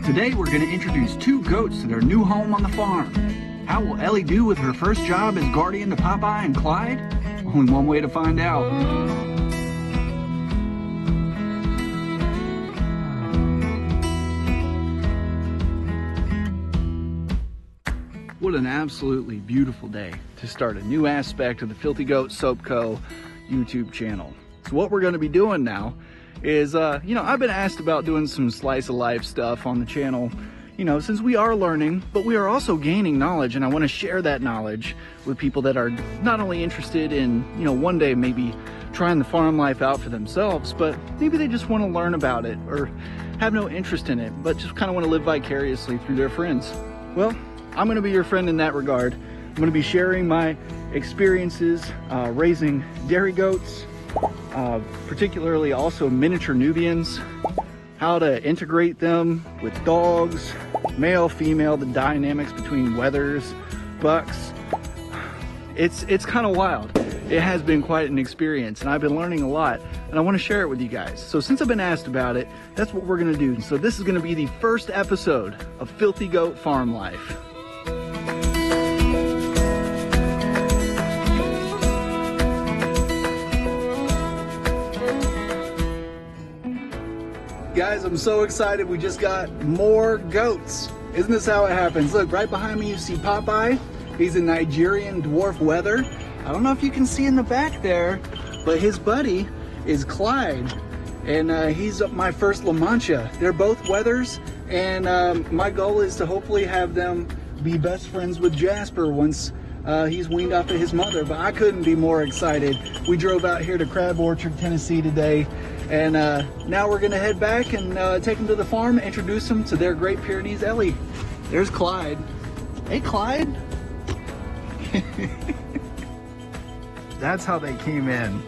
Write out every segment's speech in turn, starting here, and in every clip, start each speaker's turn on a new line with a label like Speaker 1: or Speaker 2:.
Speaker 1: Today we're going to introduce two goats to their new home on the farm. How will Elly do with her first job as guardian to Popeye and Clyde? Only one way to find out. What an absolutely beautiful day to start a new aspect of the Filthy Goat Soap Co. YouTube channel. So what we're going to be doing now is, I've been asked about doing some slice of life stuff on the channel, since we are learning, but we are also gaining knowledge, and I want to share that knowledge with people that are not only interested in, one day maybe trying the farm life out for themselves, but maybe they just want to learn about it or have no interest in it, but just kind of want to live vicariously through their friends. Well, I'm going to be your friend in that regard. I'm going to be sharing my experiences raising dairy goats, particularly also miniature Nubians, how to integrate them with dogs, male, female, the dynamics between wethers, bucks. It's kind of wild. It has been quite an experience, and I've been learning a lot, and I want to share it with you guys. So since I've been asked about it, that's what we're going to do. So this is going to be the first episode of Filthy Goat Farm Life. Guys, I'm so excited. We just got more goats. Isn't this how it happens? Look, right behind me you see Popeye. He's a Nigerian dwarf wether. I don't know if you can see in the back there, but his buddy is Clyde, and he's my first La Mancha. They're both wethers, and my goal is to hopefully have them be best friends with Jasper once he's weaned off of his mother. But I couldn't be more excited. We drove out here to Crab Orchard, Tennessee today, and now we're gonna head back and take them to the farm, introduce them to their Great Pyrenees Elly. There's Clyde. Hey, Clyde. That's how they came in.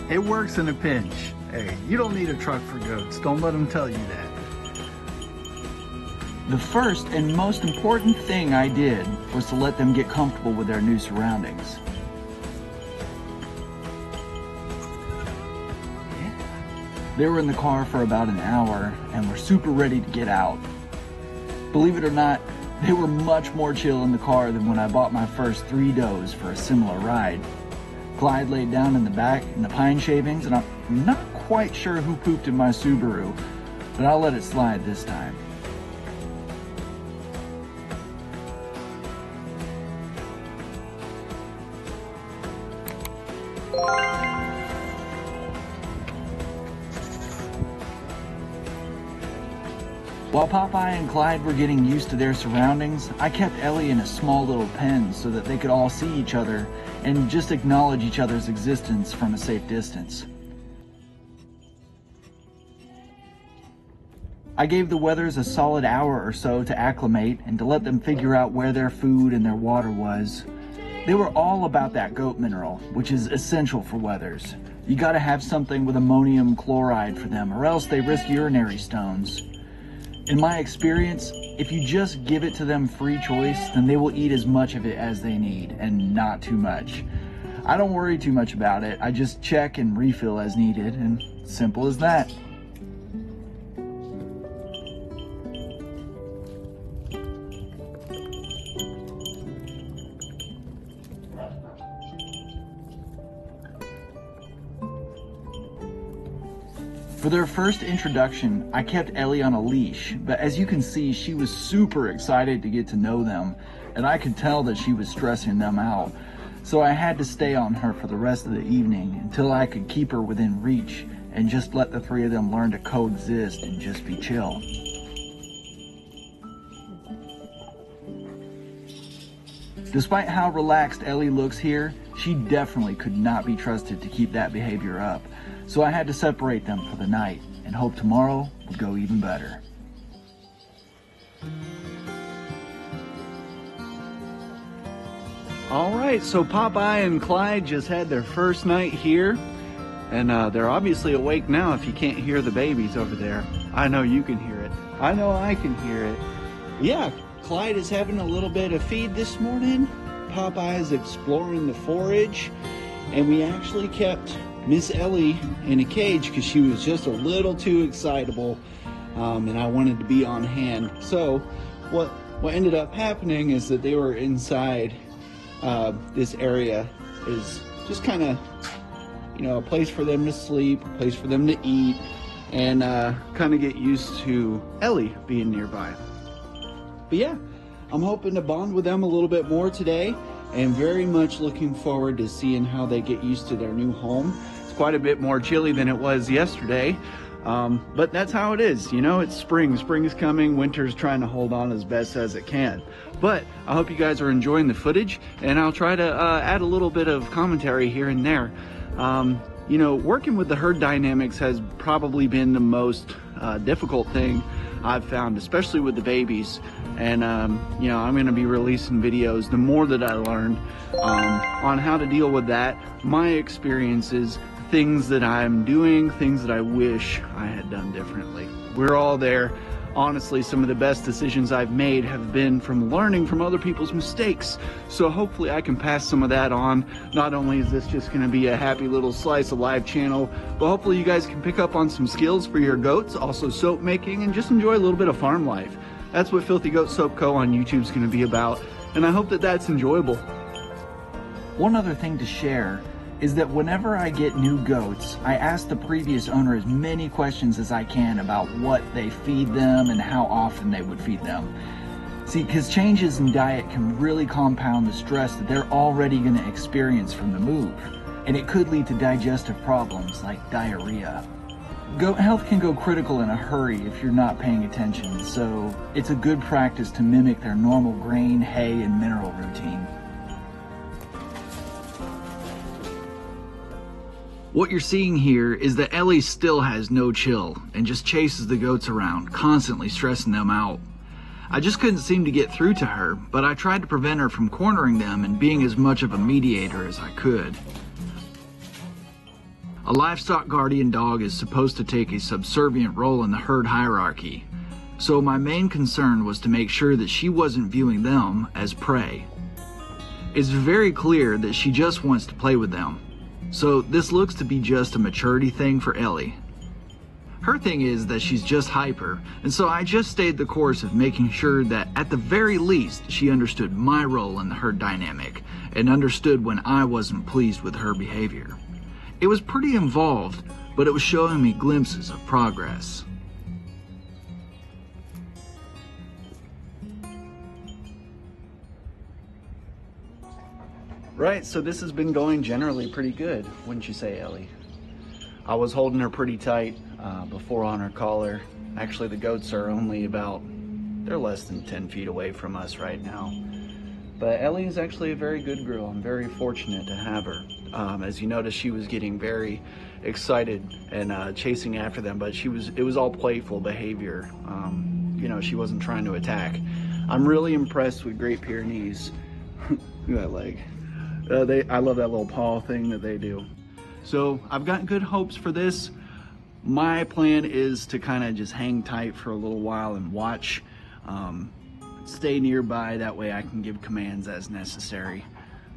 Speaker 1: It works in a pinch. Hey, you don't need a truck for goats. Don't let them tell you that. The first and most important thing I did was to let them get comfortable with their new surroundings. They were in the car for about an hour and were super ready to get out. Believe it or not, they were much more chill in the car than when I bought my first 3 does for a similar ride. Clyde laid down in the back in the pine shavings, and I'm not quite sure who pooped in my Subaru, but I'll let it slide this time. While Popeye and Clyde were getting used to their surroundings, I kept Elly in a small little pen so that they could all see each other and just acknowledge each other's existence from a safe distance. I gave the wethers a solid hour or so to acclimate and to let them figure out where their food and their water was. They were all about that goat mineral, which is essential for wethers. You gotta have something with ammonium chloride for them, or else they risk urinary stones. In my experience, if you just give it to them free choice, then they will eat as much of it as they need, and not too much. I don't worry too much about it. I just check and refill as needed, and simple as that. For their first introduction, I kept Elly on a leash, but as you can see, she was super excited to get to know them, and I could tell that she was stressing them out. So I had to stay on her for the rest of the evening until I could keep her within reach and just let the three of them learn to coexist and just be chill. Despite how relaxed Elly looks here, she definitely could not be trusted to keep that behavior up. So I had to separate them for the night and hope tomorrow would go even better. All right, so Popeye and Clyde just had their first night here, and they're obviously awake now if you can't hear the babies over there. I know you can hear it. I know I can hear it. Yeah, Clyde is having a little bit of feed this morning. Popeye is exploring the forage, and we actually kept Miss Elly in a cage because she was just a little too excitable and I wanted to be on hand. So what ended up happening is that they were inside this area is just kind of, you know, a place for them to sleep, a place for them to eat, and kind of get used to Elly being nearby. But yeah, I'm hoping to bond with them a little bit more today, and very much looking forward to seeing how they get used to their new home. It's quite a bit more chilly than it was yesterday, but that's how it is. You know, it's spring. Spring is coming. Winter's trying to hold on as best as it can. But I hope you guys are enjoying the footage, and I'll try to add a little bit of commentary here and there. You know, working with the herd dynamics has probably been the most difficult thing I've found, especially with the babies. And you know, I'm going to be releasing videos the more that I learn on how to deal with that, my experiences, things that I'm doing, things that I wish I had done differently. We're all there. Honestly, some of the best decisions I've made have been from learning from other people's mistakes. So hopefully I can pass some of that on. Not only is this just going to be a happy little slice of live channel, but hopefully you guys can pick up on some skills for your goats, also soap making, and just enjoy a little bit of farm life. That's what Filthy Goat Soap Co. on YouTube is going to be about, and I hope that that's enjoyable. One other thing to share is that whenever I get new goats, I ask the previous owner as many questions as I can about what they feed them and how often they would feed them. See, because changes in diet can really compound the stress that they're already going to experience from the move, and it could lead to digestive problems like diarrhea. Goat health can go critical in a hurry if you're not paying attention, so it's a good practice to mimic their normal grain, hay, and mineral routine. What you're seeing here is that Elly still has no chill and just chases the goats around, constantly stressing them out. I just couldn't seem to get through to her, but I tried to prevent her from cornering them and being as much of a mediator as I could. A livestock guardian dog is supposed to take a subservient role in the herd hierarchy, so my main concern was to make sure that she wasn't viewing them as prey. It's very clear that she just wants to play with them. So this looks to be just a maturity thing for Elly. Her thing is that she's just hyper, and so I just stayed the course of making sure that at the very least she understood my role in the herd dynamic and understood when I wasn't pleased with her behavior. It was pretty involved, but it was showing me glimpses of progress. Right, so this has been going generally pretty good, wouldn't you say, Elly? I was holding her pretty tight before on her collar. Actually, the goats are only about, they're less than 10 feet away from us right now. But Elly is actually a very good girl. I'm very fortunate to have her. As you notice, she was getting very excited and chasing after them, but it was all playful behavior. You know, she wasn't trying to attack. I'm really impressed with Great Pyrenees. Look at that leg. I love that little paw thing that they do. So I've got good hopes for this. My plan is to kind of just hang tight for a little while and watch, stay nearby, that way I can give commands as necessary.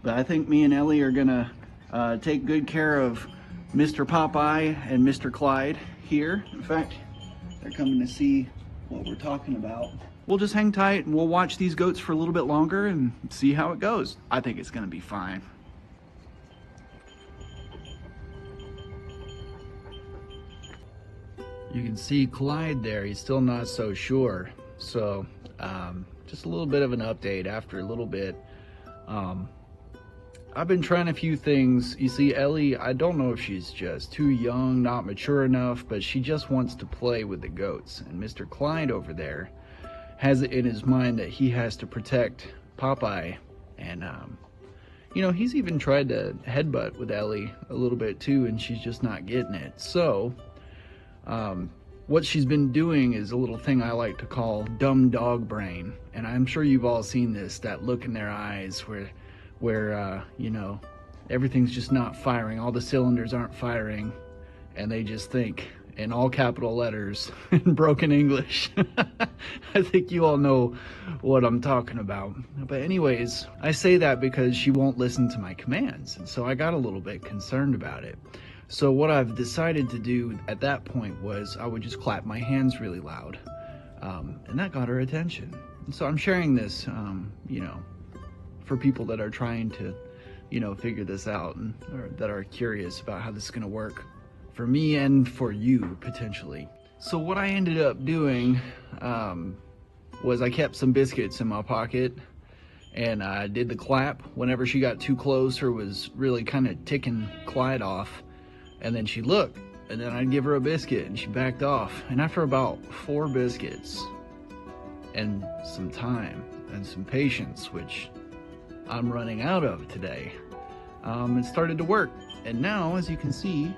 Speaker 1: But I think me and Elly are gonna take good care of Mr. Popeye and Mr. Clyde here. In fact, they're coming to see what we're talking about. We'll just hang tight and we'll watch these goats for a little bit longer and see how it goes. I think it's gonna be fine. You can see Clyde there, he's still not so sure. So just a little bit of an update after a little bit. I've been trying a few things. You see, Elly, I don't know if she's just too young, not mature enough, but she just wants to play with the goats. And Mr. Clyde over there has it in his mind that he has to protect Popeye. And, you know, he's even tried to headbutt with Elly a little bit too, and she's just not getting it. So, what she's been doing is a little thing I like to call dumb dog brain. And I'm sure you've all seen this, that look in their eyes where you know, everything's just not firing, all the cylinders aren't firing, and they just think in all capital letters in broken English. I think you all know what I'm talking about. But anyways, I say that because she won't listen to my commands, and so I got a little bit concerned about it. So what I've decided to do at that point was I would just clap my hands really loud, and that got her attention. And so I'm sharing this, you know, for people that are trying to, you know, figure this out, and or that are curious about how this is going to work for me and for you potentially. So what I ended up doing was I kept some biscuits in my pocket, and I did the clap whenever she got too close or was really kind of ticking Clyde off. And then she'd look, and then I'd give her a biscuit, and she backed off. And after about 4 biscuits and some time and some patience, which I'm running out of today, it started to work. And now, as you can see,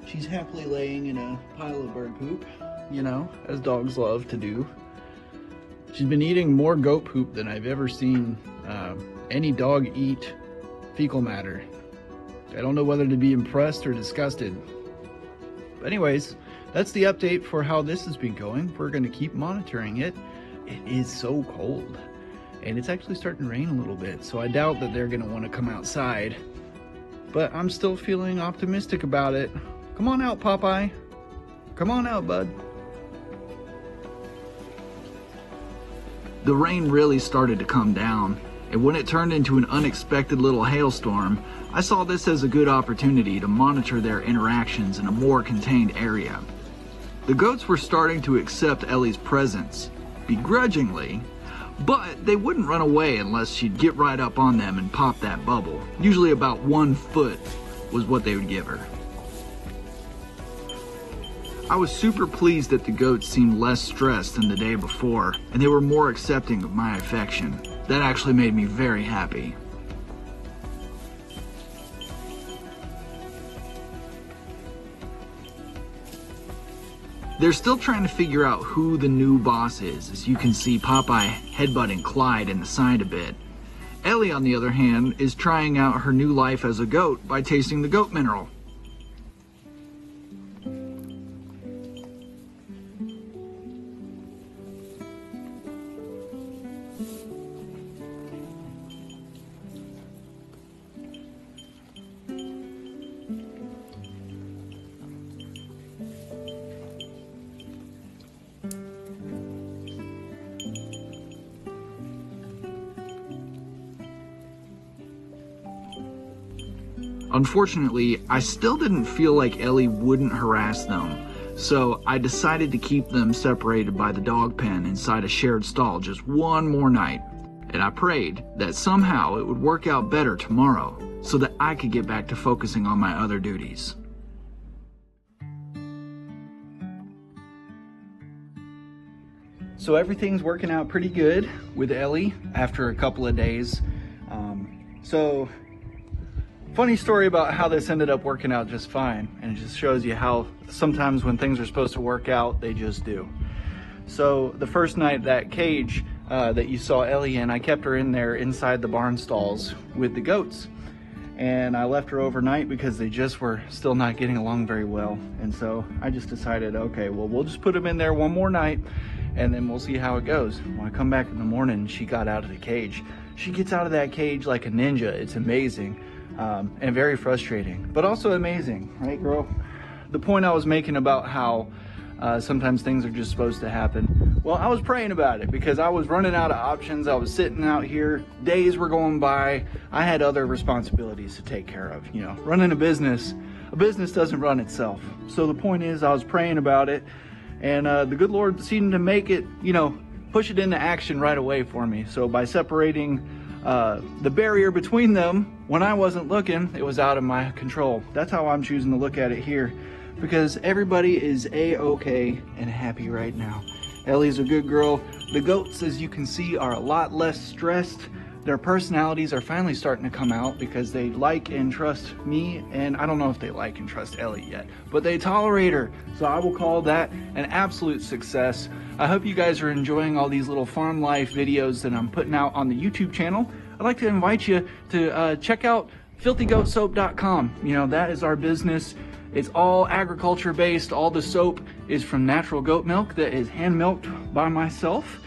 Speaker 1: she's happily laying in a pile of bird poop, you know, as dogs love to do. She's been eating more goat poop than I've ever seen any dog eat fecal matter. I don't know whether to be impressed or disgusted. But anyways, that's the update for how this has been going. We're going to keep monitoring it. It is so cold, and it's actually starting to rain a little bit, so I doubt that they're going to want to come outside. But I'm still feeling optimistic about it. Come on out, Popeye. Come on out, bud. The rain really started to come down, and when it turned into an unexpected little hailstorm, I saw this as a good opportunity to monitor their interactions in a more contained area. The goats were starting to accept Elly's presence, begrudgingly, but they wouldn't run away unless she'd get right up on them and pop that bubble. Usually about 1 foot was what they would give her. I was super pleased that the goats seemed less stressed than the day before, and they were more accepting of my affection. That actually made me very happy. They're still trying to figure out who the new boss is, as you can see Popeye headbutting Clyde in the side a bit. Elly, on the other hand, is trying out her new life as a goat by tasting the goat mineral. Unfortunately, I still didn't feel like Elly wouldn't harass them, so I decided to keep them separated by the dog pen inside a shared stall just one more night. And I prayed that somehow it would work out better tomorrow so that I could get back to focusing on my other duties. So everything's working out pretty good with Elly after a couple of days. Funny story about how this ended up working out just fine, and it just shows you how sometimes when things are supposed to work out, they just do. So the first night, that cage that you saw Elly in, I kept her in there inside the barn stalls with the goats, and I left her overnight because they just were still not getting along very well. And so I just decided, okay, well, we'll just put them in there one more night and then we'll see how it goes. When I come back in the morning, she got out of the cage. She gets out of that cage like a ninja. It's amazing. And very frustrating, but also amazing, right, girl? The point I was making about how sometimes things are just supposed to happen. Well, I was praying about it because I was running out of options. I was sitting out here, days were going by. I had other responsibilities to take care of. You know, running a business doesn't run itself. So the point is, I was praying about it, and the good Lord seemed to make it, you know, push it into action right away for me. So by separating the barrier between them when I wasn't looking, it was out of my control. That's how I'm choosing to look at it here, because everybody is a-okay and happy right now. Elly's a good girl. The goats, as you can see, are a lot less stressed. Their personalities are finally starting to come out because they like and trust me, and I don't know if they like and trust Elly yet, but they tolerate her. So I will call that an absolute success. I hope you guys are enjoying all these little farm life videos that I'm putting out on the YouTube channel. I'd like to invite you to check out filthygoatsoap.com. You know, that is our business. It's all agriculture based. All the soap is from natural goat milk that is hand milked by myself.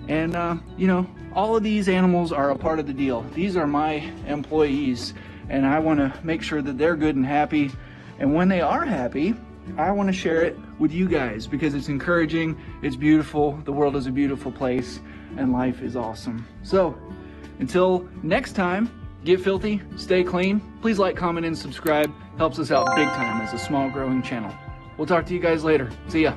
Speaker 1: And, you know, all of these animals are a part of the deal. These are my employees, and I want to make sure that they're good and happy. And when they are happy, I want to share it with you guys because it's encouraging, it's beautiful, the world is a beautiful place, and life is awesome. So, until next time, get filthy, stay clean. Please like, comment, and subscribe. Helps us out big time as a small growing channel. We'll talk to you guys later. See ya.